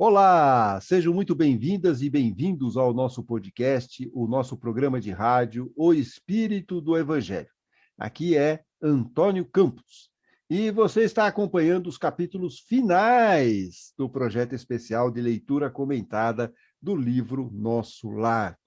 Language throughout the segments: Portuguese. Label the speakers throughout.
Speaker 1: Olá, sejam muito bem-vindas e bem-vindos ao nosso podcast, o nosso programa de rádio, O Espírito do Evangelho. Aqui é Antônio Campos e você está acompanhando os capítulos finais do projeto especial de leitura comentada do livro Nosso Lar.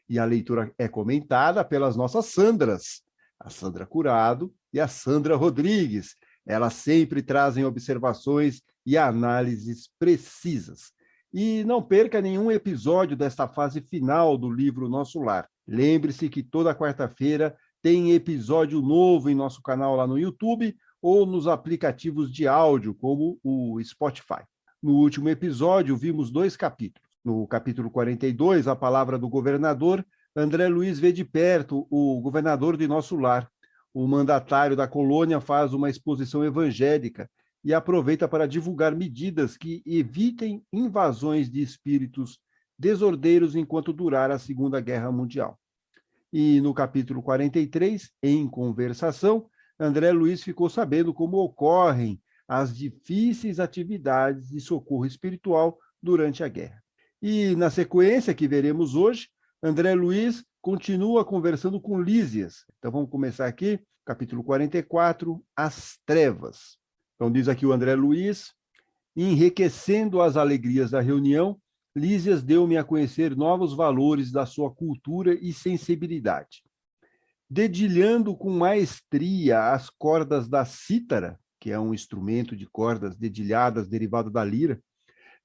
Speaker 1: E a leitura é comentada pelas nossas Sandras, a Sandra Curado e a Sandra Rodrigues. Elas sempre trazem observações e análises precisas. E não perca nenhum episódio desta fase final do livro Nosso Lar. Lembre-se que toda quarta-feira tem episódio novo em nosso canal lá no YouTube ou nos aplicativos de áudio, como o Spotify. No último episódio, vimos 2 capítulos. No capítulo 42, a palavra do governador, André Luiz vê de perto o governador de Nosso Lar. O mandatário da colônia faz uma exposição evangélica e aproveita para divulgar medidas que evitem invasões de espíritos desordeiros enquanto durar a Segunda Guerra Mundial. E no capítulo 43, em conversação, André Luiz ficou sabendo como ocorrem as difíceis atividades de socorro espiritual durante a guerra. E na sequência que veremos hoje, André Luiz continua conversando com Lísias. Então vamos começar aqui, capítulo 44, As Trevas. Então diz aqui o André Luiz: enriquecendo as alegrias da reunião, Lísias deu-me a conhecer novos valores da sua cultura e sensibilidade. Dedilhando com maestria as cordas da cítara, que é um instrumento de cordas dedilhadas derivado da lira,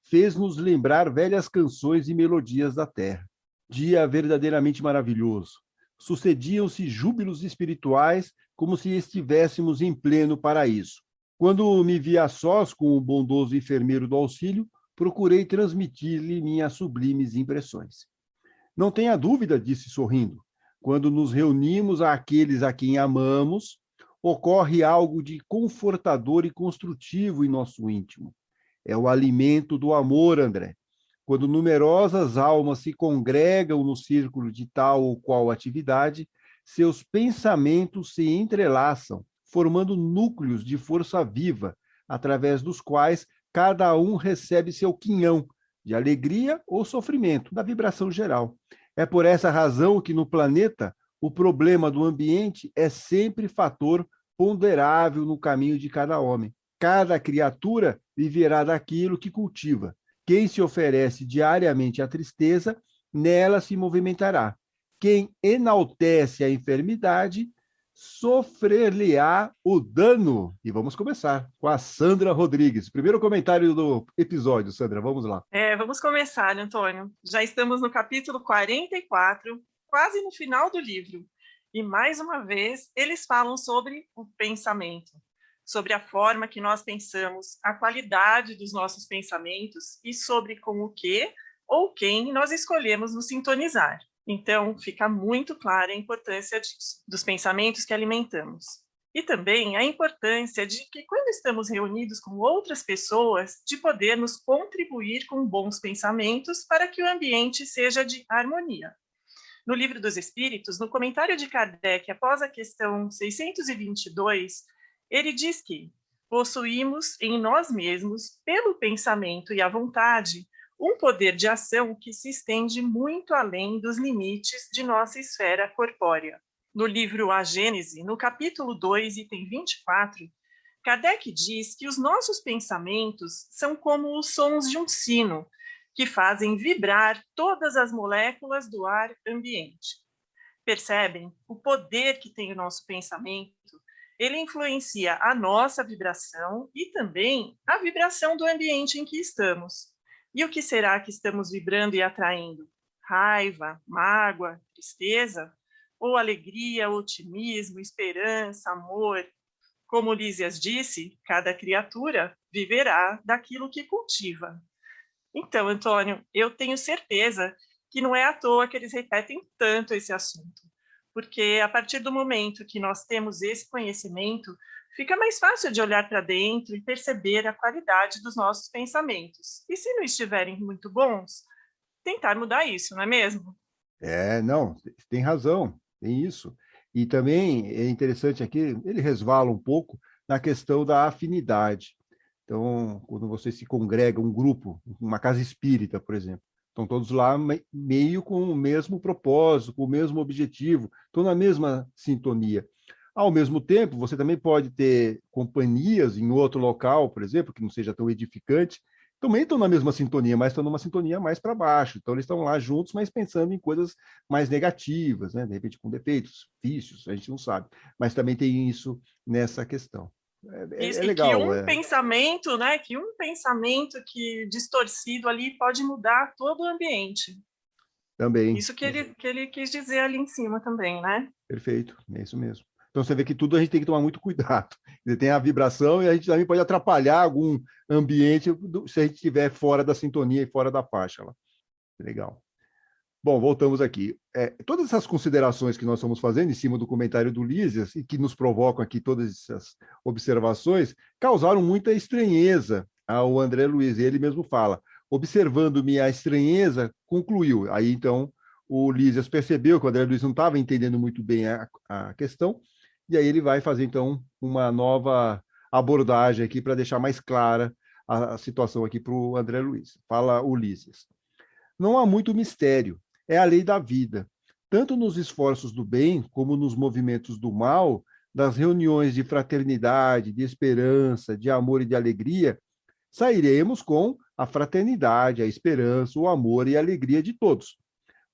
Speaker 1: fez-nos lembrar velhas canções e melodias da terra. Dia verdadeiramente maravilhoso. Sucediam-se júbilos espirituais como se estivéssemos em pleno paraíso. Quando me vi a sós com o bondoso enfermeiro do auxílio, procurei transmitir-lhe minhas sublimes impressões. Não tenha dúvida, disse sorrindo, quando nos reunimos àqueles a quem amamos, ocorre algo de confortador e construtivo em nosso íntimo. É o alimento do amor, André. Quando numerosas almas se congregam no círculo de tal ou qual atividade, seus pensamentos se entrelaçam, formando núcleos de força viva, através dos quais cada um recebe seu quinhão, de alegria ou sofrimento, da vibração geral. É por essa razão que no planeta o problema do ambiente é sempre fator ponderável no caminho de cada homem. Cada criatura viverá daquilo que cultiva. Quem se oferece diariamente à tristeza, nela se movimentará. Quem enaltece a enfermidade, sofrer-lhe-á o dano. E vamos começar com a Sandra Rodrigues. Primeiro comentário do episódio, Sandra, vamos lá.
Speaker 2: Vamos começar, Antônio. Já estamos no capítulo 44, quase no final do livro. E, mais uma vez, eles falam sobre o pensamento, sobre a forma que nós pensamos, a qualidade dos nossos pensamentos e sobre com o que ou quem nós escolhemos nos sintonizar. Então, fica muito clara a importância dos pensamentos que alimentamos. E também a importância de que, quando estamos reunidos com outras pessoas, de podermos contribuir com bons pensamentos para que o ambiente seja de harmonia. No Livro dos Espíritos, no comentário de Kardec, após a questão 622, ele diz que possuímos em nós mesmos, pelo pensamento e a vontade, um poder de ação que se estende muito além dos limites de nossa esfera corpórea. No livro A Gênese, no capítulo 2, item 24, Kardec diz que os nossos pensamentos são como os sons de um sino, que fazem vibrar todas as moléculas do ar ambiente. Percebem o poder que tem o nosso pensamento? Ele influencia a nossa vibração e também a vibração do ambiente em que estamos. E o que será que estamos vibrando e atraindo? Raiva, mágoa, tristeza? Ou alegria, otimismo, esperança, amor? Como Lísias disse, cada criatura viverá daquilo que cultiva. Então, Antônio, eu tenho certeza que não é à toa que eles repetem tanto esse assunto, porque a partir do momento que nós temos esse conhecimento, fica mais fácil de olhar para dentro e perceber a qualidade dos nossos pensamentos. E se não estiverem muito bons, tentar mudar isso, não é mesmo?
Speaker 1: Não, tem razão, tem isso. E também é interessante aqui, ele resvala um pouco na questão da afinidade. Então, quando você se congrega, um grupo, uma casa espírita, por exemplo, estão todos lá meio com o mesmo propósito, com o mesmo objetivo, estão na mesma sintonia. Ao mesmo tempo, você também pode ter companhias em outro local, por exemplo, que não seja tão edificante, também estão na mesma sintonia, mas estão numa sintonia mais para baixo. Então, eles estão lá juntos, mas pensando em coisas mais negativas, né? De repente com defeitos, vícios, a gente não sabe. Mas também tem isso nessa questão. É
Speaker 2: E que
Speaker 1: legal.
Speaker 2: um pensamento, né? Que um pensamento que distorcido ali pode mudar todo o ambiente.
Speaker 1: Também.
Speaker 2: Isso que ele quis dizer ali em cima também, né?
Speaker 1: Perfeito, é isso mesmo. Então você vê que tudo a gente tem que tomar muito cuidado. Tem a vibração e a gente também pode atrapalhar algum ambiente se a gente estiver fora da sintonia e fora da faixa lá. Legal. Bom, voltamos aqui. Todas essas considerações que nós estamos fazendo em cima do comentário do Lísias e que nos provocam aqui todas essas observações causaram muita estranheza ao André Luiz. Ele mesmo fala, observando-me a estranheza, concluiu. Aí, então, o Lísias percebeu que o André Luiz não estava entendendo muito bem a questão, e aí ele vai fazer, então, uma nova abordagem aqui para deixar mais clara a situação aqui para o André Luiz. Fala o Lísias. Não há muito mistério, é a lei da vida. Tanto nos esforços do bem, como nos movimentos do mal, das reuniões de fraternidade, de esperança, de amor e de alegria, sairemos com a fraternidade, a esperança, o amor e a alegria de todos.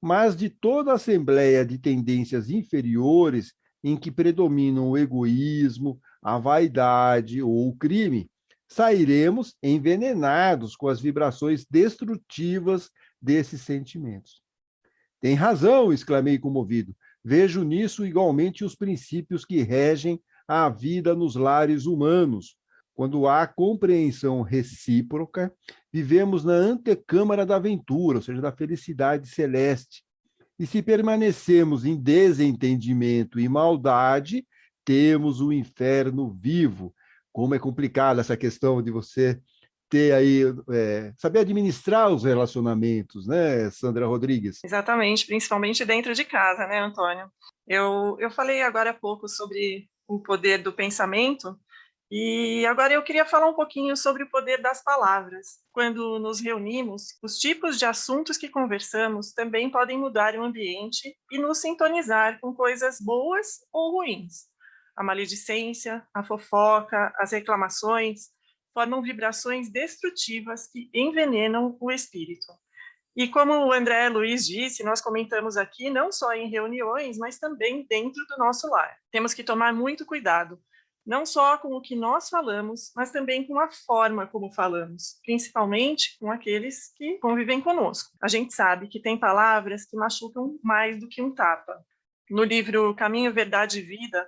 Speaker 1: Mas de toda a assembleia de tendências inferiores, em que predominam o egoísmo, a vaidade ou o crime, sairemos envenenados com as vibrações destrutivas desses sentimentos. Tem razão, exclamei comovido. Vejo nisso igualmente os princípios que regem a vida nos lares humanos. Quando há compreensão recíproca, vivemos na antecâmara da aventura, ou seja, da felicidade celeste. E se permanecemos em desentendimento e maldade, temos o inferno vivo. Como é complicada essa questão de você ter aí, saber administrar os relacionamentos, né, Sandra Rodrigues?
Speaker 2: Exatamente, principalmente dentro de casa, né, Antônio? Eu falei agora há pouco sobre o poder do pensamento, e agora eu queria falar um pouquinho sobre o poder das palavras. Quando nos reunimos, os tipos de assuntos que conversamos também podem mudar o ambiente e nos sintonizar com coisas boas ou ruins. A maledicência, a fofoca, as reclamações formam vibrações destrutivas que envenenam o espírito. E como o André Luiz disse, nós comentamos aqui não só em reuniões, mas também dentro do nosso lar. Temos que tomar muito cuidado, não só com o que nós falamos, mas também com a forma como falamos, principalmente com aqueles que convivem conosco. A gente sabe que tem palavras que machucam mais do que um tapa. No livro Caminho, Verdade e Vida,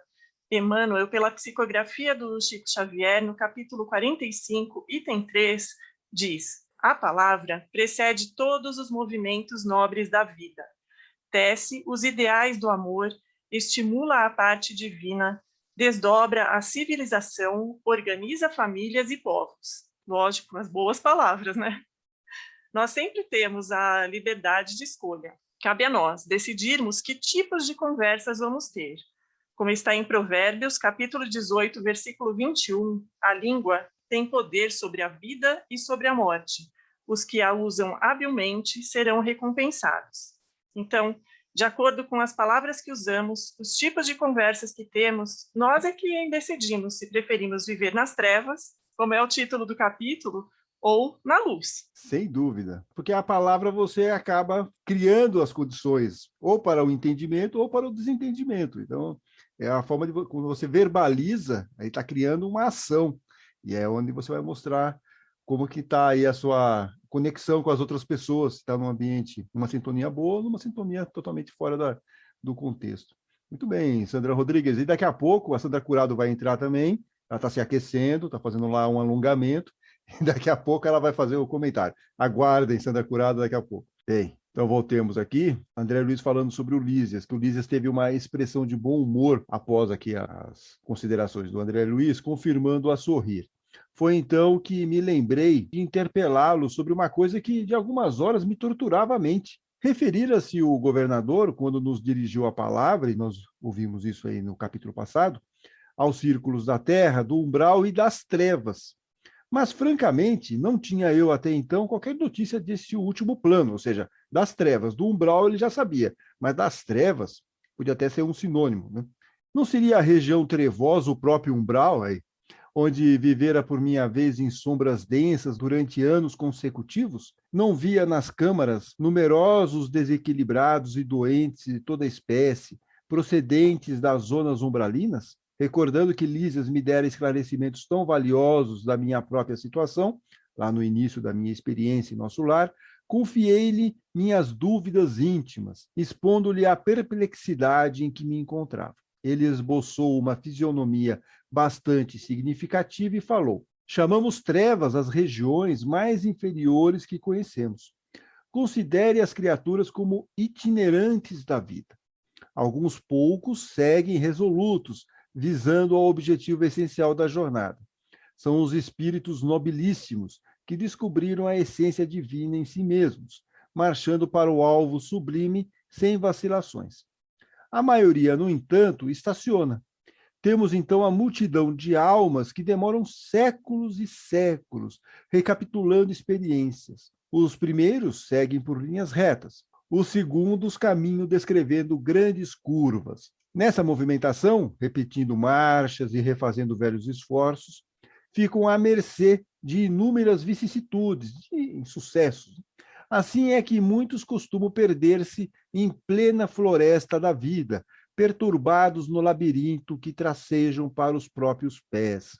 Speaker 2: Emmanuel, pela psicografia do Chico Xavier, no capítulo 45, item 3, diz: a palavra precede todos os movimentos nobres da vida, tece os ideais do amor, estimula a parte divina, desdobra a civilização, organiza famílias e povos. Lógico, as boas palavras, né? Nós sempre temos a liberdade de escolha. Cabe a nós decidirmos que tipos de conversas vamos ter. Como está em Provérbios, capítulo 18, versículo 21, a língua tem poder sobre a vida e sobre a morte. Os que a usam habilmente serão recompensados. Então, de acordo com as palavras que usamos, os tipos de conversas que temos, nós é que decidimos se preferimos viver nas trevas, como é o título do capítulo, ou na luz.
Speaker 1: Sem dúvida, porque a palavra você acaba criando as condições ou para o entendimento ou para o desentendimento. Então, é a forma de quando você verbaliza, aí está criando uma ação, e é onde você vai mostrar como que está aí a sua conexão com as outras pessoas, se está num ambiente, numa sintonia boa ou numa sintonia totalmente fora do contexto. Muito bem, Sandra Rodrigues. E daqui a pouco a Sandra Curado vai entrar também, ela está se aquecendo, está fazendo lá um alongamento, e daqui a pouco ela vai fazer o comentário. Aguardem, Sandra Curado, daqui a pouco. Bem, então voltemos aqui. André Luiz falando sobre o Lísias, que o Lísias teve uma expressão de bom humor após aqui as considerações do André Luiz, confirmando a sorrir. Foi então que me lembrei de interpelá-lo sobre uma coisa que de algumas horas me torturava a mente. Referira-se o governador, quando nos dirigiu a palavra, e nós ouvimos isso aí no capítulo passado, aos círculos da terra, do umbral e das trevas. Mas, francamente, não tinha eu até então qualquer notícia desse último plano, ou seja, das trevas. Do umbral ele já sabia, mas das trevas podia até ser um sinônimo, né? Não seria a região trevosa o próprio umbral, aí, onde vivera por minha vez em sombras densas durante anos consecutivos? Não via nas câmaras numerosos desequilibrados e doentes de toda espécie, procedentes das zonas umbralinas? Recordando que Lísias me dera esclarecimentos tão valiosos da minha própria situação, lá no início da minha experiência em nosso lar, confiei-lhe minhas dúvidas íntimas, expondo-lhe a perplexidade em que me encontrava. Ele esboçou uma fisionomia bastante significativa e falou: chamamos trevas as regiões mais inferiores que conhecemos. Considere as criaturas como itinerantes da vida. Alguns poucos seguem resolutos, visando ao objetivo essencial da jornada. São os espíritos nobilíssimos que descobriram a essência divina em si mesmos, marchando para o alvo sublime sem vacilações. A maioria, no entanto, estaciona. Temos então a multidão de almas que demoram séculos e séculos recapitulando experiências. Os primeiros seguem por linhas retas, os segundos caminham descrevendo grandes curvas. Nessa movimentação, repetindo marchas e refazendo velhos esforços, ficam à mercê de inúmeras vicissitudes, de insucessos. Assim é que muitos costumam perder-se em plena floresta da vida, perturbados no labirinto que tracejam para os próprios pés.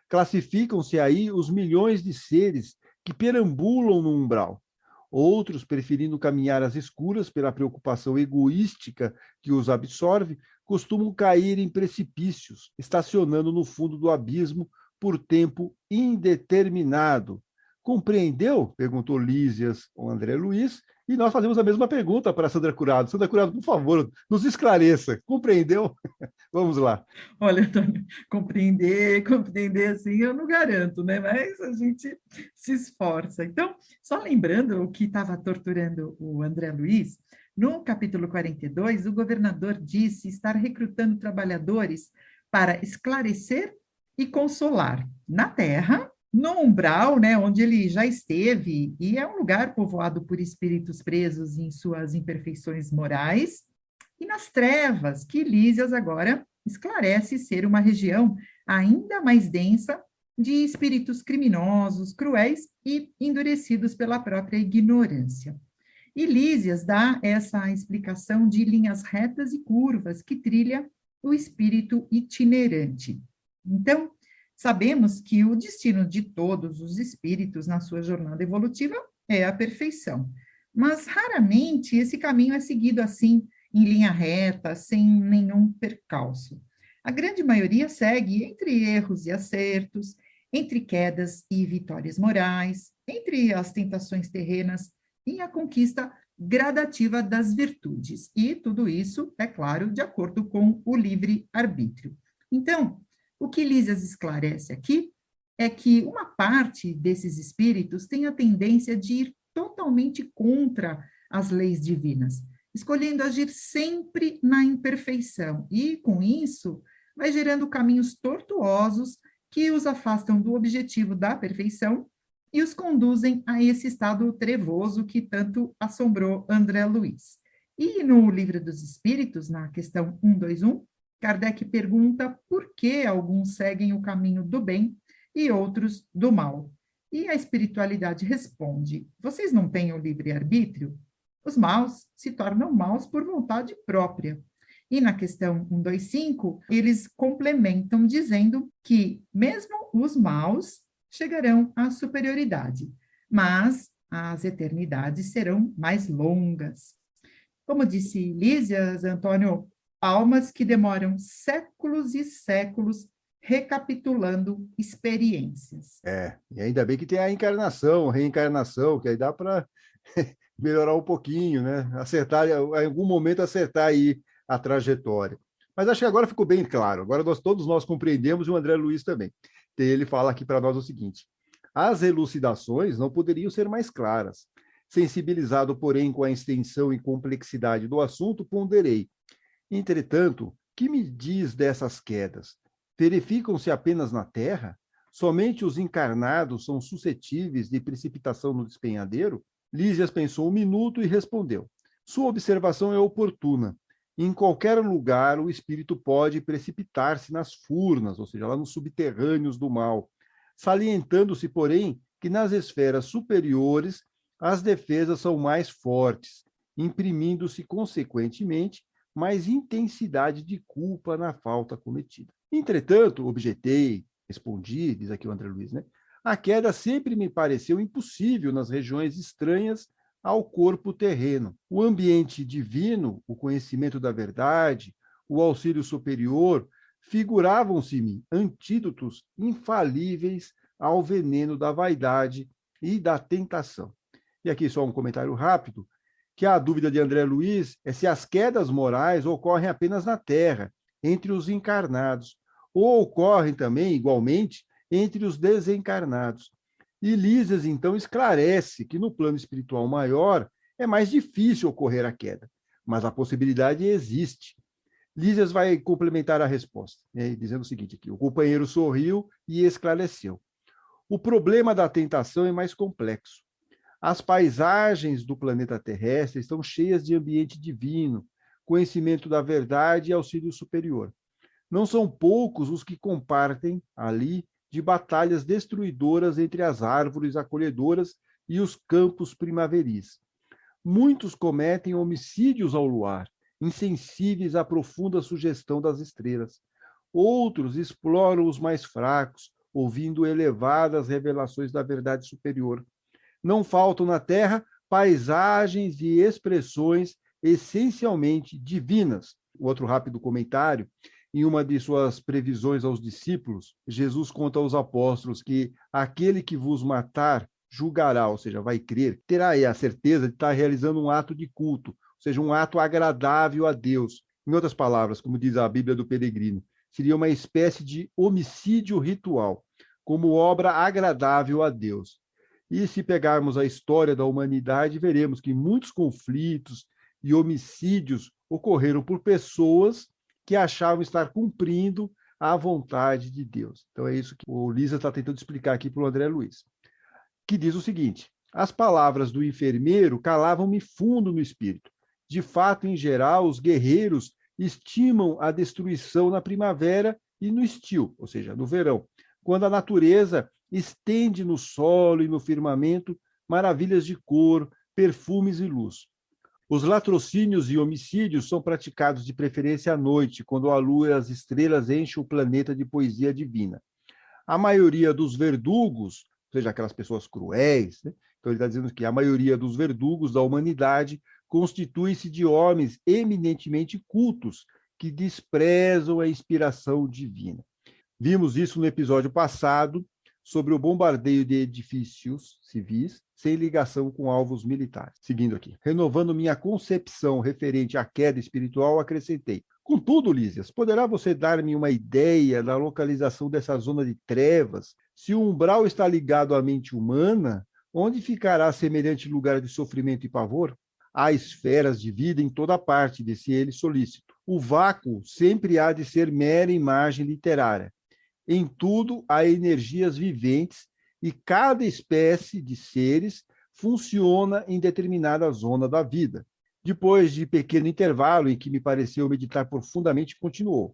Speaker 1: Classificam-se aí os milhões de seres que perambulam no umbral. Outros, preferindo caminhar às escuras pela preocupação egoística que os absorve, costumam cair em precipícios, estacionando no fundo do abismo por tempo indeterminado. Compreendeu? Perguntou Lísias ao André Luiz, e nós fazemos a mesma pergunta para Sandra Curado. Sandra Curado, por favor, nos esclareça. Compreendeu? Vamos lá.
Speaker 3: Olha, Antônio, compreender assim eu não garanto, né? Mas a gente se esforça. Então, só lembrando o que estava torturando o André Luiz, no capítulo 42, o governador disse estar recrutando trabalhadores para esclarecer e consolar na terra, no umbral, né, onde ele já esteve, e é um lugar povoado por espíritos presos em suas imperfeições morais, e nas trevas, que Lísias agora esclarece ser uma região ainda mais densa de espíritos criminosos, cruéis e endurecidos pela própria ignorância. E Lísias dá essa explicação de linhas retas e curvas que trilha o espírito itinerante. Então, sabemos que o destino de todos os espíritos na sua jornada evolutiva é a perfeição, mas raramente esse caminho é seguido assim, em linha reta, sem nenhum percalço. A grande maioria segue entre erros e acertos, entre quedas e vitórias morais, entre as tentações terrenas e a conquista gradativa das virtudes. E tudo isso, é claro, de acordo com o livre-arbítrio. Então, o que Lísias esclarece aqui é que uma parte desses espíritos tem a tendência de ir totalmente contra as leis divinas, escolhendo agir sempre na imperfeição, e, com isso, vai gerando caminhos tortuosos que os afastam do objetivo da perfeição e os conduzem a esse estado trevoso que tanto assombrou André Luiz. E no Livro dos Espíritos, na questão 121, Kardec pergunta por que alguns seguem o caminho do bem e outros do mal. E a espiritualidade responde: vocês não têm o livre-arbítrio? Os maus se tornam maus por vontade própria. E na questão 125, eles complementam dizendo que mesmo os maus chegarão à superioridade, mas as eternidades serão mais longas. Como disse Lísias, Antônio, almas que demoram séculos e séculos recapitulando experiências.
Speaker 1: E ainda bem que tem a encarnação, a reencarnação, que aí dá para melhorar um pouquinho, né? Acertar, em algum momento acertar aí a trajetória. Mas acho que agora ficou bem claro. Agora todos nós compreendemos, e o André Luiz também. Ele fala aqui para nós o seguinte: as elucidações não poderiam ser mais claras. Sensibilizado, porém, com a extensão e complexidade do assunto, ponderei. Entretanto, que me diz dessas quedas? Verificam-se apenas na Terra? Somente os encarnados são suscetíveis de precipitação no despenhadeiro? Lísias pensou um minuto e respondeu: sua observação é oportuna. Em qualquer lugar, o espírito pode precipitar-se nas furnas, ou seja, lá nos subterrâneos do mal, salientando-se, porém, que nas esferas superiores as defesas são mais fortes, imprimindo-se, consequentemente, mais intensidade de culpa na falta cometida. Entretanto, objetei, respondi, diz aqui o André Luiz, né? A queda sempre me pareceu impossível nas regiões estranhas ao corpo terreno. O ambiente divino, o conhecimento da verdade, o auxílio superior, figuravam-se-me antídotos infalíveis ao veneno da vaidade e da tentação. E aqui só um comentário rápido, que a dúvida de André Luiz é se as quedas morais ocorrem apenas na Terra, entre os encarnados, ou ocorrem também, igualmente, entre os desencarnados. E Lísias, então, esclarece que no plano espiritual maior é mais difícil ocorrer a queda, mas a possibilidade existe. Lísias vai complementar a resposta, né, dizendo o seguinte aqui: o companheiro sorriu e esclareceu. O problema da tentação é mais complexo. As paisagens do planeta terrestre estão cheias de ambiente divino, conhecimento da verdade e auxílio superior. Não são poucos os que compartem ali de batalhas destruidoras entre as árvores acolhedoras e os campos primaveris. Muitos cometem homicídios ao luar, insensíveis à profunda sugestão das estrelas. Outros exploram os mais fracos, ouvindo elevadas revelações da verdade superior. Não faltam na Terra paisagens e expressões essencialmente divinas. O outro rápido comentário: em uma de suas previsões aos discípulos, Jesus conta aos apóstolos que aquele que vos matar julgará, ou seja, vai crer, terá aí a certeza de estar realizando um ato de culto, ou seja, um ato agradável a Deus. Em outras palavras, como diz a Bíblia do Peregrino, seria uma espécie de homicídio ritual, como obra agradável a Deus. E se pegarmos a história da humanidade, veremos que muitos conflitos e homicídios ocorreram por pessoas que achavam estar cumprindo a vontade de Deus. Então é isso que o Lísias está tentando explicar aqui para o André Luiz, que diz o seguinte: as palavras do enfermeiro calavam-me fundo no espírito. De fato, em geral, os guerreiros estimam a destruição na primavera e no estio, ou seja, no verão, quando a natureza estende no solo e no firmamento maravilhas de cor, perfumes e luz. Os latrocínios e homicídios são praticados de preferência à noite, quando a lua e as estrelas enchem o planeta de poesia divina. A maioria dos verdugos, ou seja, aquelas pessoas cruéis, né? Então ele está dizendo que a maioria dos verdugos da humanidade constitui-se de homens eminentemente cultos, que desprezam a inspiração divina. Vimos isso no episódio passado, sobre o bombardeio de edifícios civis sem ligação com alvos militares. Seguindo aqui. Renovando minha concepção referente à queda espiritual, acrescentei: contudo, Lísias, poderá você dar-me uma ideia da localização dessa zona de trevas? Se o umbral está ligado à mente humana, onde ficará semelhante lugar de sofrimento e pavor? Há esferas de vida em toda parte, disse ele solícito. O vácuo sempre há de ser mera imagem literária. Em tudo há energias viventes e cada espécie de seres funciona em determinada zona da vida. Depois de pequeno intervalo em que me pareceu meditar profundamente, continuou: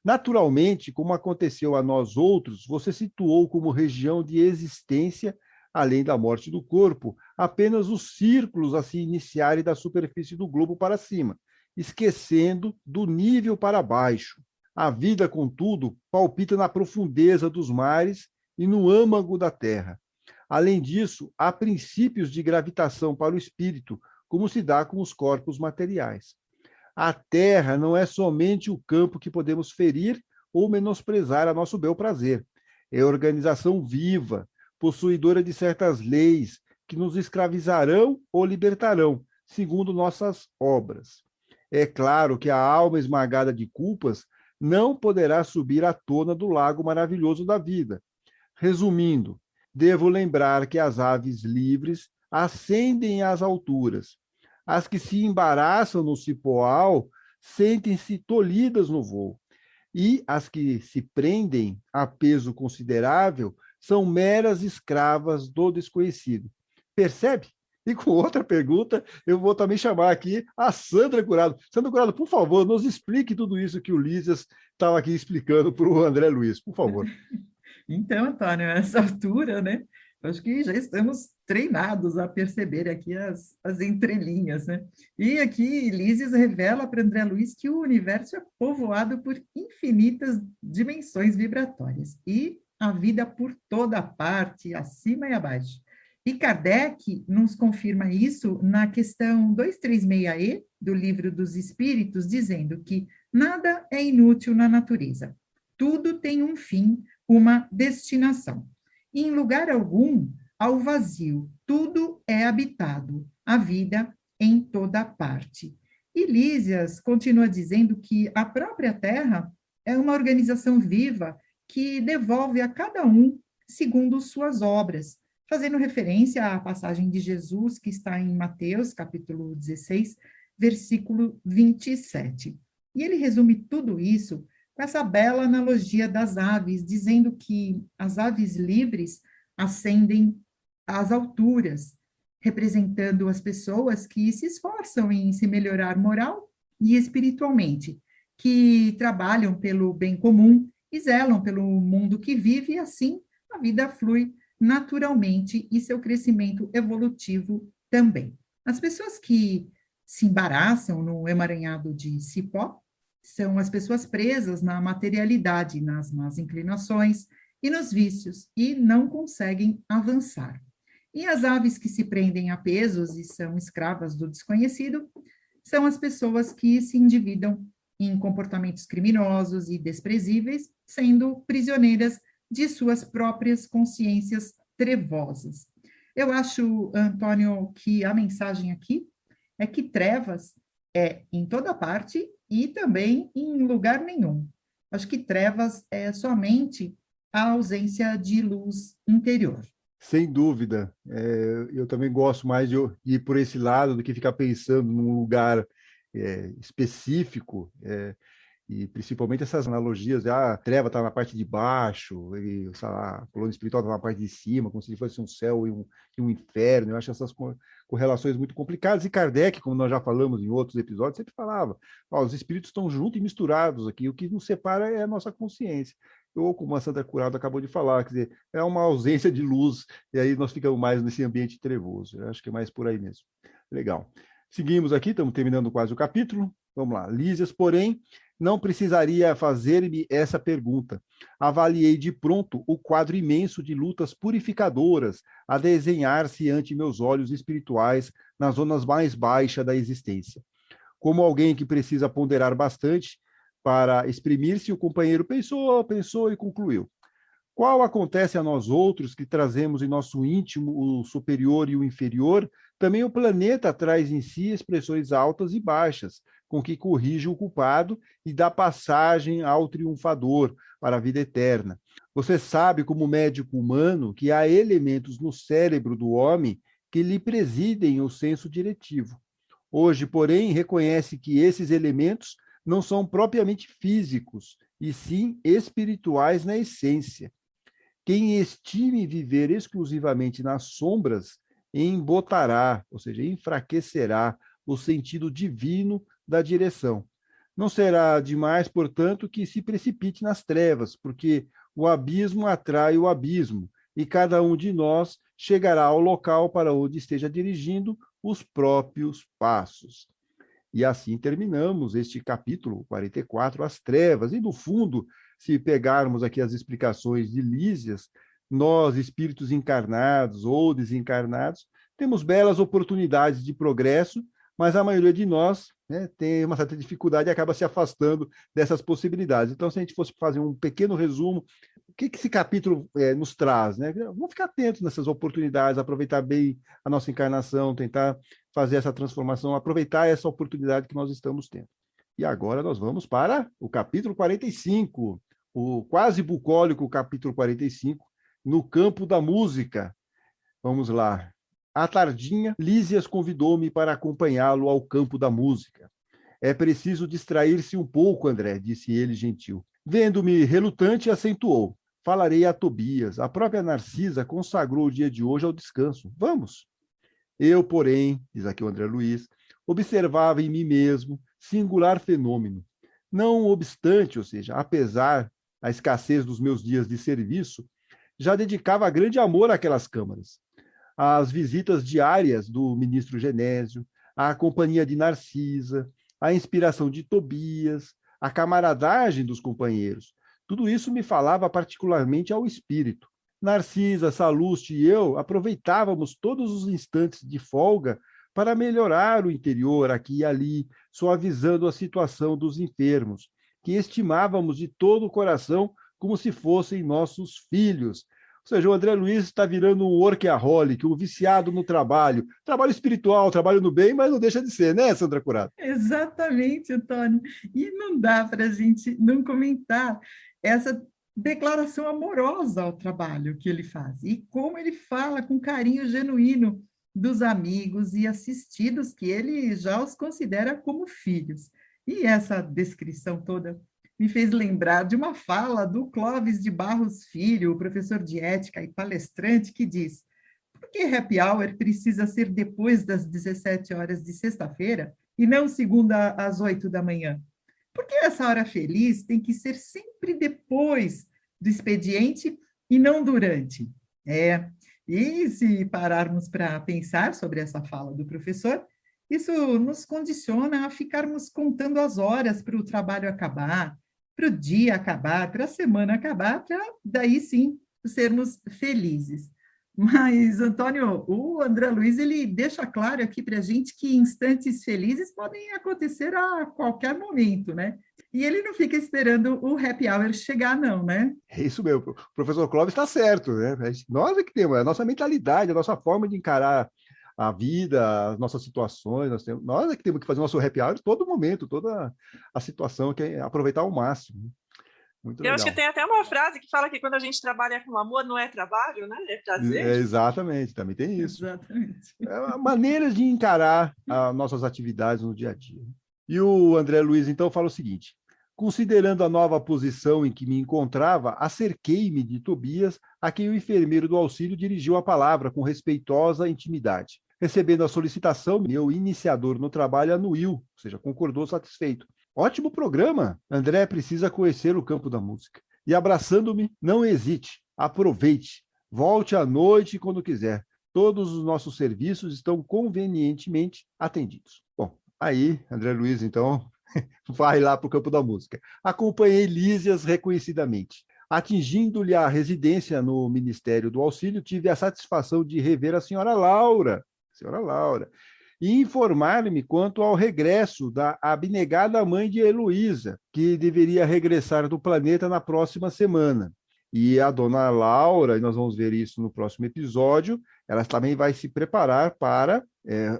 Speaker 1: naturalmente, como aconteceu a nós outros, você situou como região de existência, além da morte do corpo, apenas os círculos a se iniciarem da superfície do globo para cima, esquecendo do nível para baixo. A vida, contudo, palpita na profundeza dos mares e no âmago da terra. Além disso, há princípios de gravitação para o espírito, como se dá com os corpos materiais. A terra não é somente o campo que podemos ferir ou menosprezar a nosso bel prazer. É organização viva, possuidora de certas leis que nos escravizarão ou libertarão, segundo nossas obras. É claro que a alma esmagada de culpas não poderá subir à tona do lago maravilhoso da vida. Resumindo, devo lembrar que as aves livres ascendem às alturas. As que se embaraçam no cipoal sentem-se tolhidas no voo. e as que se prendem a peso considerável são meras escravas do desconhecido. Percebe? E com outra pergunta, eu vou também chamar aqui a Sandra Curado. Sandra Curado, por favor, nos explique tudo isso que o Lísias estava aqui explicando para o André Luiz, por favor.
Speaker 3: Então, Antônio, a essa altura, né? Acho que já estamos treinados a perceber aqui as entrelinhas, né? E aqui Lísias revela para André Luiz que o universo é povoado por infinitas dimensões vibratórias e a vida por toda parte, acima e abaixo. E Kardec nos confirma isso na questão 236E do Livro dos Espíritos, dizendo que nada é inútil na natureza. Tudo tem um fim, uma destinação. Em lugar algum, há o vazio, tudo é habitado, a vida em toda parte. E Lísias continua dizendo que a própria Terra é uma organização viva que devolve a cada um segundo suas obras, fazendo referência à passagem de Jesus que está em Mateus, capítulo 16, versículo 27. E ele resume tudo isso com essa bela analogia das aves, dizendo que as aves livres ascendem às alturas, representando as pessoas que se esforçam em se melhorar moral e espiritualmente, que trabalham pelo bem comum e zelam pelo mundo que vive, e assim a vida flui naturalmente e seu crescimento evolutivo também. As pessoas que se embaraçam no emaranhado de cipó são as pessoas presas na materialidade, nas más inclinações e nos vícios, e não conseguem avançar. E as aves que se prendem a pesos e são escravas do desconhecido são as pessoas que se endividam em comportamentos criminosos e desprezíveis, sendo prisioneiras de suas próprias consciências trevosas. Eu acho, Antônio, que a mensagem aqui é que trevas é em toda parte e também em lugar nenhum. Acho que trevas é somente a ausência de luz interior.
Speaker 1: Sem dúvida. Eu também gosto mais de ir por esse lado do que ficar pensando num lugar específico, e principalmente essas analogias, a treva está na parte de baixo, e, sei lá, o plano espiritual está na parte de cima, como se fosse um céu e um inferno. Eu acho essas correlações muito complicadas. E Kardec, como nós já falamos em outros episódios, sempre falava, os espíritos estão juntos e misturados aqui, o que nos separa é a nossa consciência. Ou, como a Sandra Curado acabou de falar, quer dizer, é uma ausência de luz, e aí nós ficamos mais nesse ambiente trevoso. Eu acho que é mais por aí mesmo. Legal. Seguimos aqui, estamos terminando quase o capítulo. Vamos lá. Lísias, porém, não precisaria fazer-me essa pergunta. Avaliei de pronto o quadro imenso de lutas purificadoras a desenhar-se ante meus olhos espirituais nas zonas mais baixas da existência. Como alguém que precisa ponderar bastante para exprimir-se, o companheiro pensou e concluiu. Qual acontece a nós outros que trazemos em nosso íntimo o superior e o inferior, também o planeta traz em si expressões altas e baixas, com que corrige o culpado e dá passagem ao triunfador para a vida eterna. Você sabe, como médico humano, que há elementos no cérebro do homem que lhe presidem o senso diretivo. Hoje, porém, reconhece que esses elementos não são propriamente físicos, e sim espirituais na essência. Quem estime viver exclusivamente nas sombras, embotará, ou seja, enfraquecerá o sentido divino da direção. Não será demais, portanto, que se precipite nas trevas, porque o abismo atrai o abismo, e cada um de nós chegará ao local para onde esteja dirigindo os próprios passos. E assim terminamos este capítulo 44, As Trevas. E, no fundo, se pegarmos aqui as explicações de Lísias, nós, espíritos encarnados ou desencarnados, temos belas oportunidades de progresso, mas a maioria de nós, né, tem uma certa dificuldade e acaba se afastando dessas possibilidades. Então, se a gente fosse fazer um pequeno resumo, o que esse capítulo nos traz? Né? Vamos ficar atentos nessas oportunidades, aproveitar bem a nossa encarnação, tentar fazer essa transformação, aproveitar essa oportunidade que nós estamos tendo. E agora nós vamos para o capítulo 45, o quase bucólico capítulo 45, no campo da música. Vamos lá. À tardinha, Lísias convidou-me para acompanhá-lo ao campo da música. É preciso distrair-se um pouco, André, disse ele gentil. Vendo-me relutante, acentuou: falarei a Tobias. A própria Narcisa consagrou o dia de hoje ao descanso. Vamos. Eu, porém, diz aqui o André Luiz, observava em mim mesmo singular fenômeno. Não obstante, ou seja, apesar da escassez dos meus dias de serviço, já dedicava grande amor àquelas câmaras. As visitas diárias do ministro Genésio, a companhia de Narcisa, a inspiração de Tobias, a camaradagem dos companheiros. Tudo isso me falava particularmente ao espírito. Narcisa, Salluste e eu aproveitávamos todos os instantes de folga para melhorar o interior aqui e ali, suavizando a situação dos enfermos, que estimávamos de todo o coração como se fossem nossos filhos. Ou seja, o André Luiz está virando um workaholic, um viciado no trabalho. Trabalho espiritual, trabalho no bem, mas não deixa de ser, né, Sandra Curato?
Speaker 3: Exatamente, Antônio. E não dá para a gente não comentar essa declaração amorosa ao trabalho que ele faz e como ele fala com carinho genuíno dos amigos e assistidos que ele já os considera como filhos. E essa descrição toda me fez lembrar de uma fala do Clóvis de Barros Filho, professor de ética e palestrante, que diz: por que happy hour precisa ser depois das 17 horas de sexta-feira e não segunda às 8 da manhã? Porque essa hora feliz tem que ser sempre depois do expediente e não durante. E se pararmos para pensar sobre essa fala do professor, isso nos condiciona a ficarmos contando as horas para o trabalho acabar, para o dia acabar, para a semana acabar, para daí sim sermos felizes. Mas, Antônio, o André Luiz, ele deixa claro aqui para a gente que instantes felizes podem acontecer a qualquer momento, né? E ele não fica esperando o happy hour chegar, não, né?
Speaker 1: É isso mesmo. O professor Clóvis está certo, né? Nós é que temos, a nossa mentalidade, a nossa forma de encarar a vida, as nossas situações, nós é que temos que fazer o nosso happy hour todo momento, toda a situação, que é aproveitar ao máximo. Muito legal.
Speaker 2: Eu acho que tem até uma frase que fala que quando a gente trabalha com amor, não é trabalho, né? É prazer.
Speaker 1: Exatamente, também tem isso.
Speaker 3: Exatamente.
Speaker 1: Maneiras de encarar as nossas atividades no dia a dia. E o André Luiz, então, fala o seguinte: considerando a nova posição em que me encontrava, acerquei-me de Tobias, a quem o enfermeiro do auxílio dirigiu a palavra com respeitosa intimidade. Recebendo a solicitação, meu iniciador no trabalho anuiu, ou seja, concordou satisfeito. Ótimo programa! André precisa conhecer o campo da música. E abraçando-me, não hesite, aproveite, volte à noite quando quiser. Todos os nossos serviços estão convenientemente atendidos. Bom, aí, André Luiz, então, vai lá para o campo da música. Acompanhei Lísias reconhecidamente. Atingindo-lhe a residência no Ministério do Auxílio, tive a satisfação de rever a senhora Laura, e informar-me quanto ao regresso da abnegada mãe de Heloísa, que deveria regressar do planeta na próxima semana. E a dona Laura, e nós vamos ver isso no próximo episódio, ela também vai se preparar para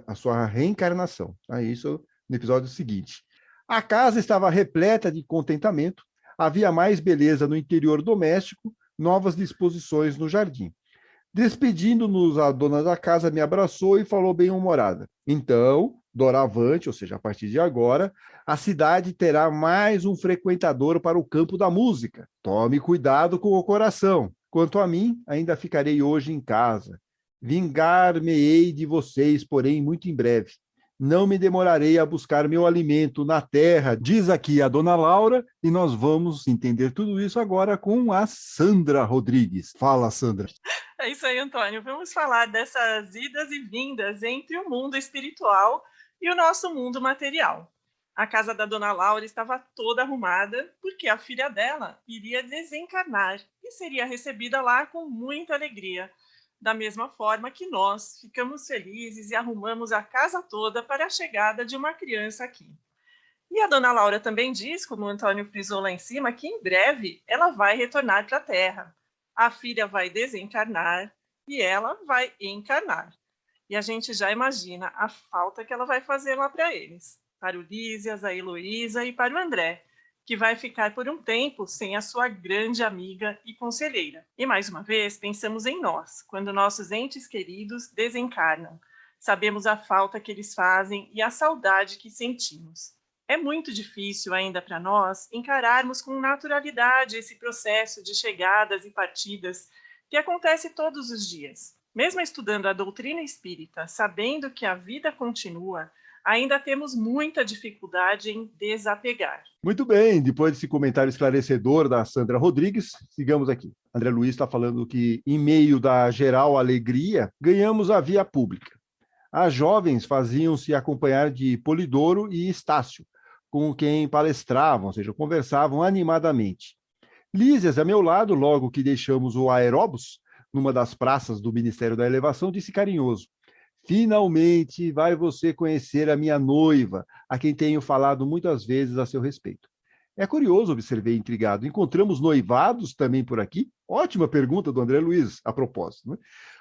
Speaker 1: a sua reencarnação. Isso no episódio seguinte. A casa estava repleta de contentamento, havia mais beleza no interior doméstico, novas disposições no jardim. Despedindo-nos, a dona da casa me abraçou e falou bem-humorada: então, doravante, ou seja, a partir de agora, a cidade terá mais um frequentador para o campo da música. Tome cuidado com o coração. Quanto a mim, ainda ficarei hoje em casa. Vingar-me-ei de vocês, porém, muito em breve. Não me demorarei a buscar meu alimento na terra, diz aqui a dona Laura, e nós vamos entender tudo isso agora com a Sandra Rodrigues. Fala, Sandra.
Speaker 2: É isso aí, Antônio. Vamos falar dessas idas e vindas entre o mundo espiritual e o nosso mundo material. A casa da dona Laura estava toda arrumada porque a filha dela iria desencarnar e seria recebida lá com muita alegria. Da mesma forma que nós ficamos felizes e arrumamos a casa toda para a chegada de uma criança aqui. E a dona Laura também diz, como o Antônio frisou lá em cima, que em breve ela vai retornar para a Terra. A filha vai desencarnar e ela vai encarnar. E a gente já imagina a falta que ela vai fazer lá para eles, para o Lísias, a Heloísa e para o André, que vai ficar por um tempo sem a sua grande amiga e conselheira. E mais uma vez, pensamos em nós, quando nossos entes queridos desencarnam. Sabemos a falta que eles fazem e a saudade que sentimos. É muito difícil ainda para nós encararmos com naturalidade esse processo de chegadas e partidas que acontece todos os dias. Mesmo estudando a doutrina espírita, sabendo que a vida continua, ainda temos muita dificuldade em desapegar.
Speaker 1: Muito bem, depois desse comentário esclarecedor da Sandra Rodrigues, sigamos aqui. André Luiz está falando que, em meio da geral alegria, ganhamos a via pública. As jovens faziam-se acompanhar de Polidoro e Estácio, com quem palestravam, ou seja, conversavam animadamente. Lísias, a meu lado, logo que deixamos o aeróbus, numa das praças do Ministério da Elevação, disse carinhoso: finalmente vai você conhecer a minha noiva, a quem tenho falado muitas vezes a seu respeito. É curioso, observei intrigado. Encontramos noivados também por aqui? Ótima pergunta do André Luiz, a propósito. Né?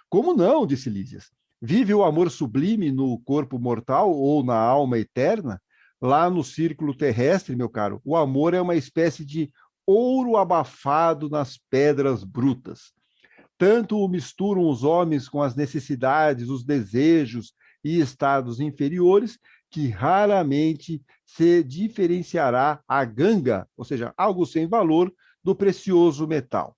Speaker 1: Como não, disse Lísias. Vive o amor sublime no corpo mortal ou na alma eterna? Lá no círculo terrestre, meu caro, o amor é uma espécie de ouro abafado nas pedras brutas. Tanto o misturam os homens com as necessidades, os desejos e estados inferiores, que raramente se diferenciará a ganga, ou seja, algo sem valor, do precioso metal.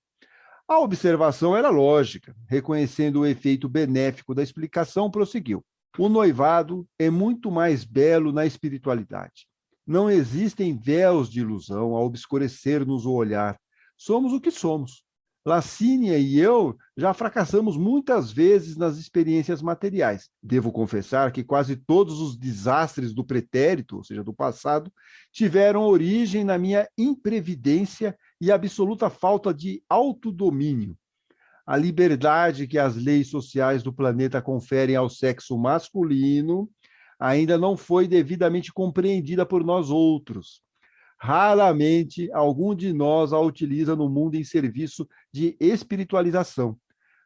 Speaker 1: A observação era lógica. Reconhecendo o efeito benéfico da explicação, prosseguiu. O noivado é muito mais belo na espiritualidade. Não existem véus de ilusão a obscurecer-nos o olhar. Somos o que somos. Lacínia e eu já fracassamos muitas vezes nas experiências materiais. Devo confessar que quase todos os desastres do pretérito, ou seja, do passado, tiveram origem na minha imprevidência e absoluta falta de autodomínio. A liberdade que as leis sociais do planeta conferem ao sexo masculino ainda não foi devidamente compreendida por nós outros. Raramente algum de nós a utiliza no mundo em serviço de espiritualização.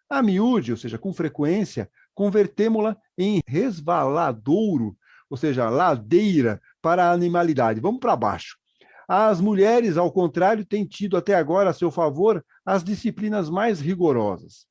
Speaker 1: A miúde, ou seja, com frequência, convertemo-la em resvaladouro, ou seja, ladeira para a animalidade. Vamos para baixo. As mulheres, ao contrário, têm tido até agora a seu favor as disciplinas mais rigorosas.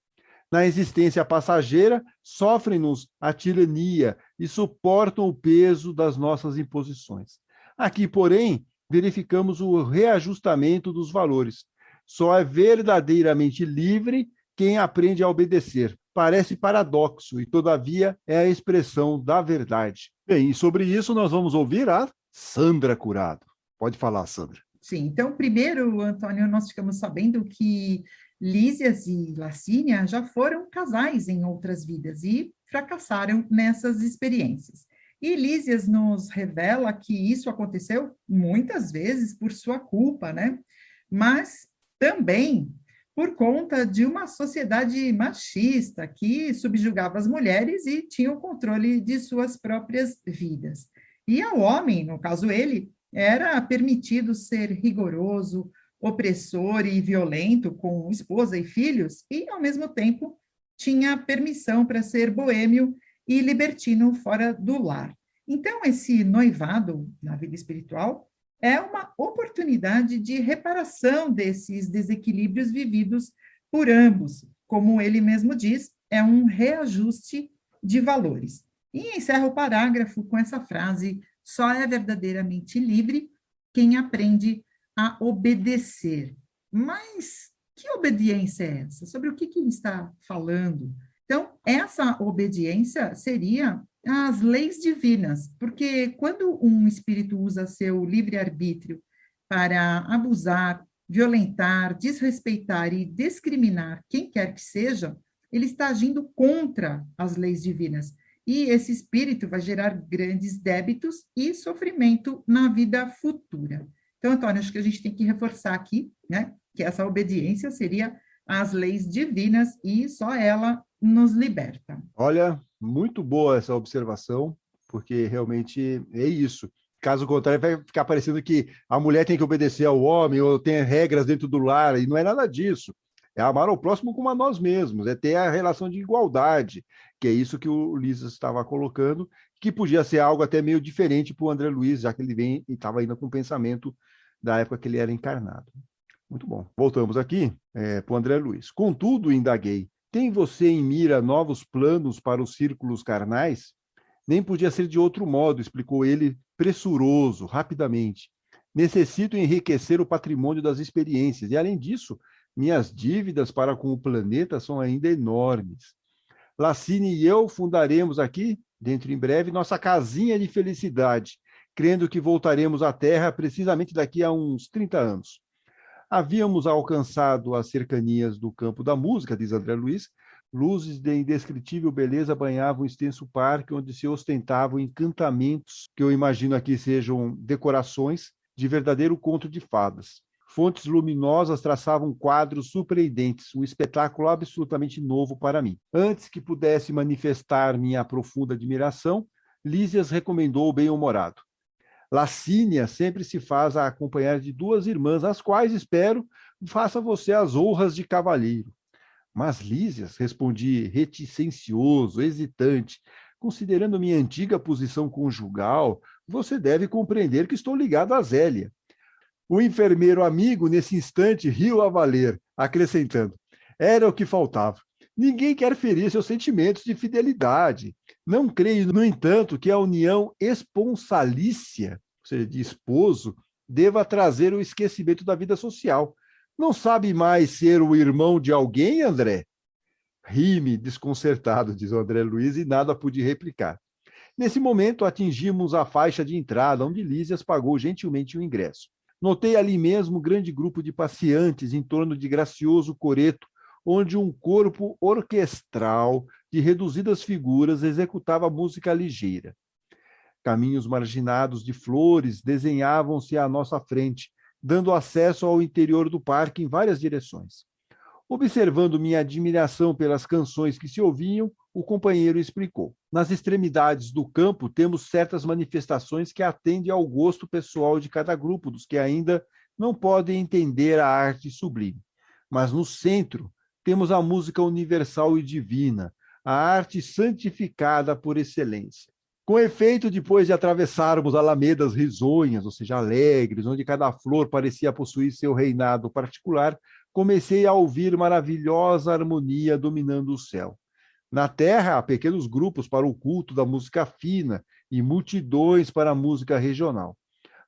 Speaker 1: Na existência passageira, sofrem-nos a tirania e suportam o peso das nossas imposições. Aqui, porém, verificamos o reajustamento dos valores. Só é verdadeiramente livre quem aprende a obedecer. Parece paradoxo e, todavia, é a expressão da verdade. Bem, e sobre isso nós vamos ouvir a Sandra Curado. Pode falar, Sandra.
Speaker 3: Sim, então, primeiro, Antônio, nós ficamos sabendo que Lísias e Lacínia já foram casais em outras vidas e fracassaram nessas experiências. E Lísias nos revela que isso aconteceu muitas vezes por sua culpa, né? Mas também por conta de uma sociedade machista que subjugava as mulheres e tinha o controle de suas próprias vidas. E ao homem, no caso ele, era permitido ser rigoroso, opressor e violento com esposa e filhos, e, ao mesmo tempo, tinha permissão para ser boêmio e libertino fora do lar. Então, esse noivado na vida espiritual é uma oportunidade de reparação desses desequilíbrios vividos por ambos. Como ele mesmo diz, é um reajuste de valores. E encerra o parágrafo com essa frase: só é verdadeiramente livre quem aprende a obedecer. Mas que obediência é essa? Sobre o que ele está falando? Então, essa obediência seria às leis divinas, porque quando um espírito usa seu livre-arbítrio para abusar, violentar, desrespeitar e discriminar quem quer que seja, ele está agindo contra as leis divinas. E esse espírito vai gerar grandes débitos e sofrimento na vida futura. Então, Antônio, acho que a gente tem que reforçar aqui, né, que essa obediência seria às leis divinas e só ela nos liberta.
Speaker 1: Olha, muito boa essa observação, porque realmente é isso. Caso contrário, vai ficar parecendo que a mulher tem que obedecer ao homem ou tem regras dentro do lar, e não é nada disso. É amar ao próximo como a nós mesmos, é ter a relação de igualdade, que é isso que o Lísias estava colocando, que podia ser algo até meio diferente para o André Luiz, já que ele vem e estava ainda com o pensamento da época que ele era encarnado. Muito bom. Voltamos aqui para o André Luiz. Contudo, indaguei, tem você em mira novos planos para os círculos carnais? Nem podia ser de outro modo, explicou ele pressuroso, rapidamente. Necessito enriquecer o patrimônio das experiências. E, além disso, minhas dívidas para com o planeta são ainda enormes. Lacine e eu fundaremos aqui, dentro em breve, nossa casinha de felicidade, crendo que voltaremos à Terra precisamente daqui a uns 30 anos. Havíamos alcançado as cercanias do campo da música, diz André Luiz. Luzes de indescritível beleza banhavam um extenso parque onde se ostentavam encantamentos, que eu imagino aqui sejam decorações de verdadeiro conto de fadas. Fontes luminosas traçavam quadros surpreendentes, um espetáculo absolutamente novo para mim. Antes que pudesse manifestar minha profunda admiração, Lísias recomendou o bem-humorado. Lacínia sempre se faz a acompanhar de 2 irmãs, as quais, espero, faça você as honras de cavalheiro. Mas, Lísias, respondi reticencioso, hesitante, considerando minha antiga posição conjugal, você deve compreender que estou ligado a Zélia. O enfermeiro amigo, nesse instante, riu a valer, acrescentando: era o que faltava. Ninguém quer ferir seus sentimentos de fidelidade. Não creio, no entanto, que a união esponsalícia, ou seja, de esposo, deva trazer o esquecimento da vida social. Não sabe mais ser o irmão de alguém, André? Ri-me desconcertado, diz o André Luiz, e nada pude replicar. Nesse momento, atingimos a faixa de entrada, onde Lísias pagou gentilmente o ingresso. Notei ali mesmo um grande grupo de passeantes em torno de gracioso coreto, onde um corpo orquestral de reduzidas figuras executava música ligeira. Caminhos marginados de flores desenhavam-se à nossa frente, dando acesso ao interior do parque em várias direções. Observando minha admiração pelas canções que se ouviam, o companheiro explicou. Nas extremidades do campo temos certas manifestações que atendem ao gosto pessoal de cada grupo, dos que ainda não podem entender a arte sublime. Mas no centro temos a música universal e divina, a arte santificada por excelência. Com efeito, depois de atravessarmos alamedas risonhas, ou seja, alegres, onde cada flor parecia possuir seu reinado particular, comecei a ouvir maravilhosa harmonia dominando o céu. Na terra, há pequenos grupos para o culto da música fina e multidões para a música regional.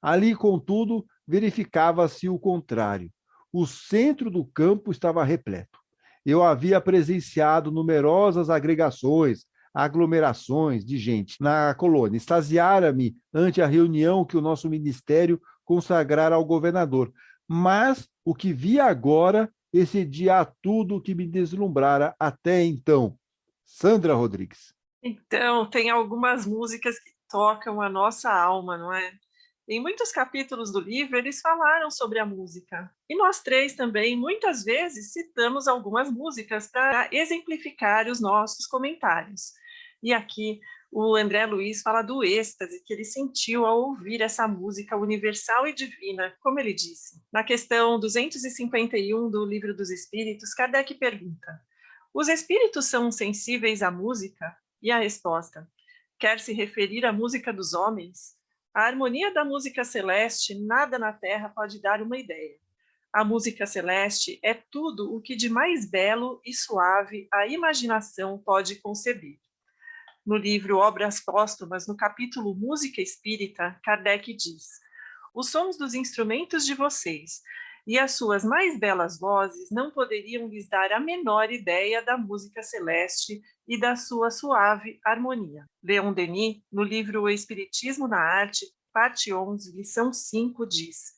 Speaker 1: Ali, contudo, verificava-se o contrário. O centro do campo estava repleto. Eu havia presenciado numerosas agregações, aglomerações de gente na colônia. Extasiara-me ante a reunião que o nosso ministério consagrara ao governador. Mas o que vi agora excedia a tudo o que me deslumbrara até então. Sandra Rodrigues.
Speaker 2: Então, tem algumas músicas que tocam a nossa alma, não é? Em muitos capítulos do livro, eles falaram sobre a música. E nós 3 também, muitas vezes, citamos algumas músicas para exemplificar os nossos comentários. E aqui, o André Luiz fala do êxtase que ele sentiu ao ouvir essa música universal e divina, como ele disse. Na questão 251 do Livro dos Espíritos, Kardec pergunta: os espíritos são sensíveis à música? E a resposta: quer se referir à música dos homens? A harmonia da música celeste, nada na Terra pode dar uma ideia. A música celeste é tudo o que de mais belo e suave a imaginação pode conceber. No livro Obras Póstumas, no capítulo Música Espírita, Kardec diz: os sons dos instrumentos de vocês e as suas mais belas vozes não poderiam lhes dar a menor ideia da música celeste e da sua suave harmonia. Leon Denis, no livro O Espiritismo na Arte, parte 11, lição 5, diz: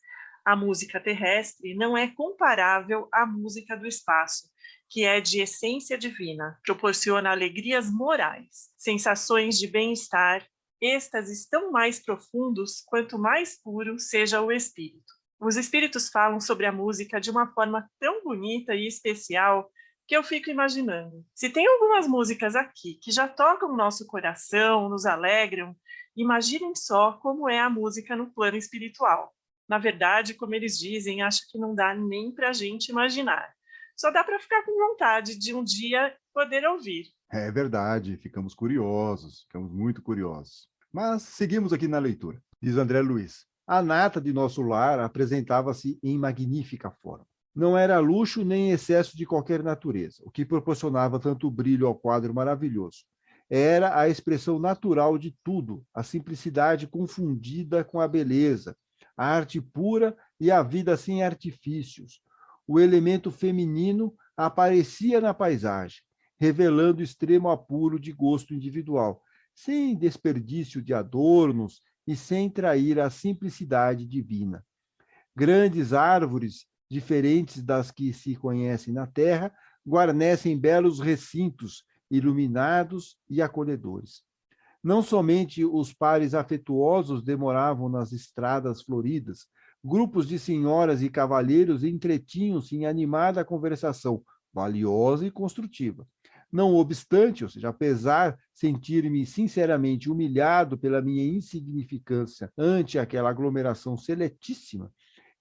Speaker 2: a música terrestre não é comparável à música do espaço, que é de essência divina, proporciona alegrias morais, sensações de bem-estar, êxtases tão mais profundos quanto mais puro seja o espírito. Os espíritos falam sobre a música de uma forma tão bonita e especial que eu fico imaginando. Se tem algumas músicas aqui que já tocam o nosso coração, nos alegram, imaginem só como é a música no plano espiritual. Na verdade, como eles dizem, acho que não dá nem para a gente imaginar. Só dá para ficar com vontade de um dia poder ouvir.
Speaker 1: É verdade, ficamos curiosos, ficamos muito curiosos. Mas seguimos aqui na leitura. Diz André Luiz: a nata de nosso lar apresentava-se em magnífica forma. Não era luxo nem excesso de qualquer natureza, o que proporcionava tanto brilho ao quadro maravilhoso. era a expressão natural de tudo, a simplicidade confundida com a beleza, a arte pura e a vida sem artifícios. O elemento feminino aparecia na paisagem, revelando extremo apuro de gosto individual, sem desperdício de adornos e sem trair a simplicidade divina. Grandes árvores, diferentes das que se conhecem na terra, guarnecem belos recintos, iluminados e acolhedores. Não somente os pares afetuosos demoravam nas estradas floridas, grupos de senhoras e cavalheiros entretinham-se em animada conversação, valiosa e construtiva. Não obstante, ou seja, apesar de sentir-me sinceramente humilhado pela minha insignificância ante aquela aglomeração seletíssima,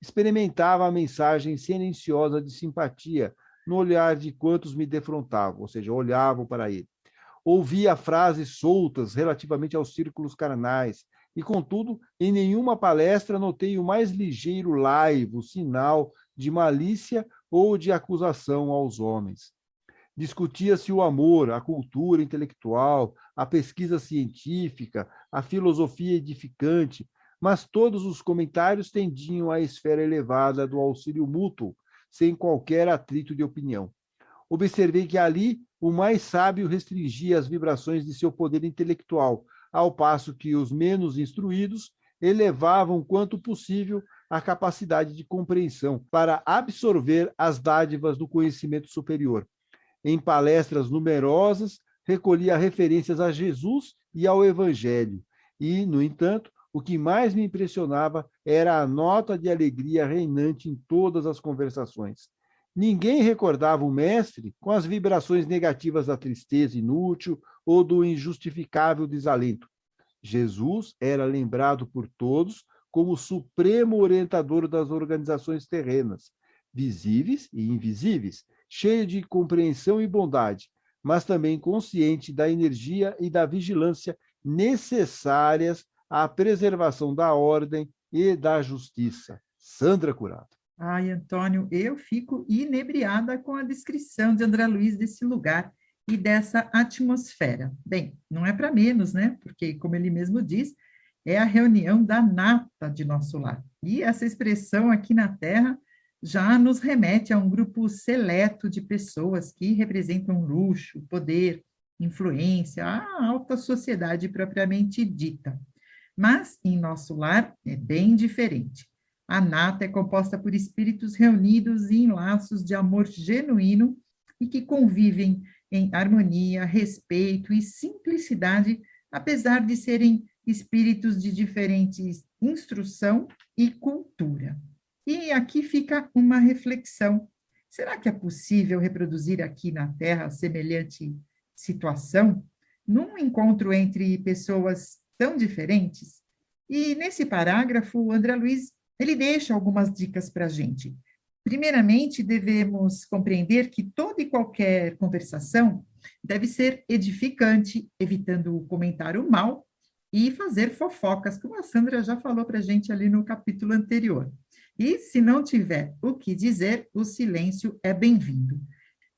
Speaker 1: experimentava a mensagem silenciosa de simpatia no olhar de quantos me defrontavam, ou seja, olhavam para ele. Ouvia frases soltas relativamente aos círculos carnais, e, contudo, em nenhuma palestra notei o mais ligeiro laivo sinal de malícia ou de acusação aos homens. Discutia-se o amor, a cultura intelectual, a pesquisa científica, a filosofia edificante, mas todos os comentários tendiam à esfera elevada do auxílio mútuo, sem qualquer atrito de opinião. Observei que ali o mais sábio restringia as vibrações de seu poder intelectual, ao passo que os menos instruídos elevavam quanto possível a capacidade de compreensão para absorver as dádivas do conhecimento superior. Em palestras numerosas, recolhia referências a Jesus e ao Evangelho, e, no entanto, o que mais me impressionava era a nota de alegria reinante em todas as conversações. Ninguém recordava o mestre com as vibrações negativas da tristeza inútil ou do injustificável desalento. Jesus era lembrado por todos como o supremo orientador das organizações terrenas, visíveis e invisíveis, cheio de compreensão e bondade, mas também consciente da energia e da vigilância necessárias à preservação da ordem e da justiça. Sandra Curado.
Speaker 3: Ai, Antônio, eu fico inebriada com a descrição de André Luiz desse lugar e dessa atmosfera. Bem, não é para menos, né? Porque, como ele mesmo diz, é a reunião da nata de nosso lar. E essa expressão aqui na Terra já nos remete a um grupo seleto de pessoas que representam luxo, poder, influência, a alta sociedade propriamente dita. Mas, em nosso lar, é bem diferente. A nata é composta por espíritos reunidos em laços de amor genuíno e que convivem em harmonia, respeito e simplicidade, apesar de serem espíritos de diferentes instrução e cultura. E aqui fica uma reflexão. Será que é possível reproduzir aqui na Terra semelhante situação, num encontro entre pessoas tão diferentes? E nesse parágrafo, o André Luiz ele deixa algumas dicas para a gente. Primeiramente, devemos compreender que toda e qualquer conversação deve ser edificante, evitando o comentário mal e fazer fofocas, como a Sandra já falou para a gente ali no capítulo anterior. E, se não tiver o que dizer, o silêncio é bem-vindo.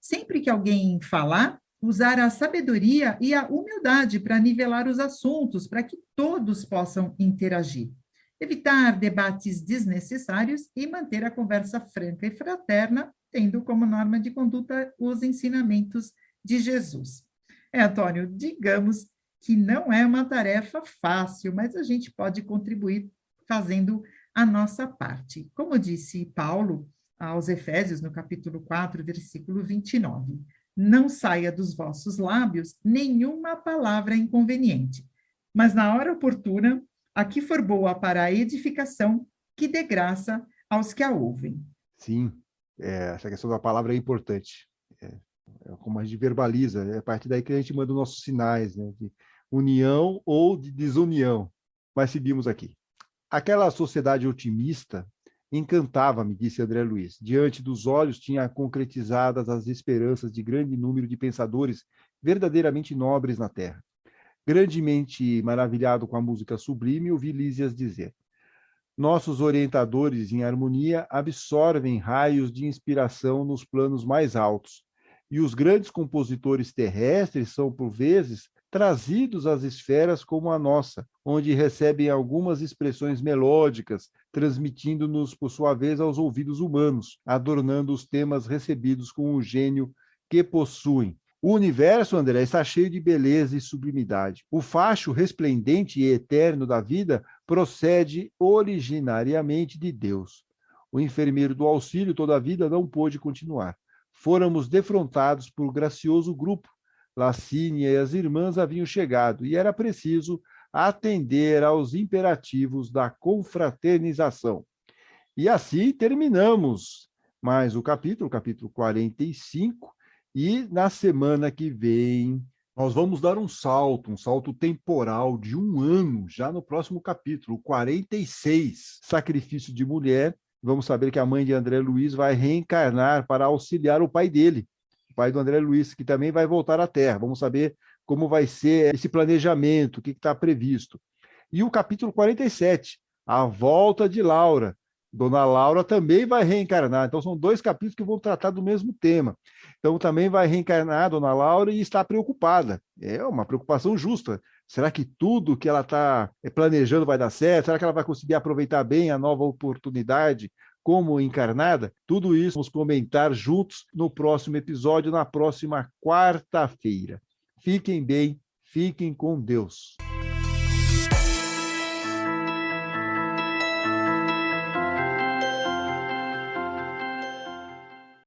Speaker 3: Sempre que alguém falar, usar a sabedoria e a humildade para nivelar os assuntos, para que todos possam interagir. Evitar debates desnecessários e manter a conversa franca e fraterna, tendo como norma de conduta os ensinamentos de Jesus. Antônio, digamos que não é uma tarefa fácil, mas a gente pode contribuir fazendo a nossa parte. Como disse Paulo aos Efésios, no capítulo 4, versículo 29, não saia dos vossos lábios nenhuma palavra inconveniente, mas na hora oportuna, a que for boa para a edificação, que dê graça aos que a ouvem.
Speaker 1: Sim, essa questão da palavra é importante. É como a gente verbaliza, é a partir daí que a gente manda os nossos sinais, né, de união ou de desunião. Mas seguimos aqui. Aquela sociedade otimista encantava-me, disse André Luiz. Diante dos olhos tinha concretizadas as esperanças de grande número de pensadores verdadeiramente nobres na Terra. Grandemente maravilhado com a música sublime, ouvi Lísias dizer: nossos orientadores em harmonia absorvem raios de inspiração nos planos mais altos, e os grandes compositores terrestres são, por vezes, trazidos às esferas como a nossa, onde recebem algumas expressões melódicas, transmitindo-nos, por sua vez, aos ouvidos humanos, adornando os temas recebidos com o gênio que possuem. O universo, André, está cheio de beleza e sublimidade. O facho resplendente e eterno da vida procede originariamente de Deus. O enfermeiro do auxílio toda a vida não pôde continuar. Fôramos defrontados por gracioso grupo. Lacínia e as irmãs haviam chegado e era preciso atender aos imperativos da confraternização. E assim terminamos mais o capítulo 45, e na semana que vem nós vamos dar um salto temporal de 1 ano, já no próximo capítulo, 46, Sacrifício de Mulher. Vamos saber que a mãe de André Luiz vai reencarnar para auxiliar o pai dele, o pai do André Luiz, que também vai voltar à Terra. Vamos saber como vai ser esse planejamento, o que está previsto. E o capítulo 47, a volta de Laura. Dona Laura também vai reencarnar. Então, são 2 capítulos que vão tratar do mesmo tema. Então, também vai reencarnar Dona Laura e está preocupada. É uma preocupação justa. Será que tudo que ela está planejando vai dar certo? Será que ela vai conseguir aproveitar bem a nova oportunidade como encarnada? Tudo isso vamos comentar juntos no próximo episódio, na próxima quarta-feira. Fiquem bem, fiquem com Deus.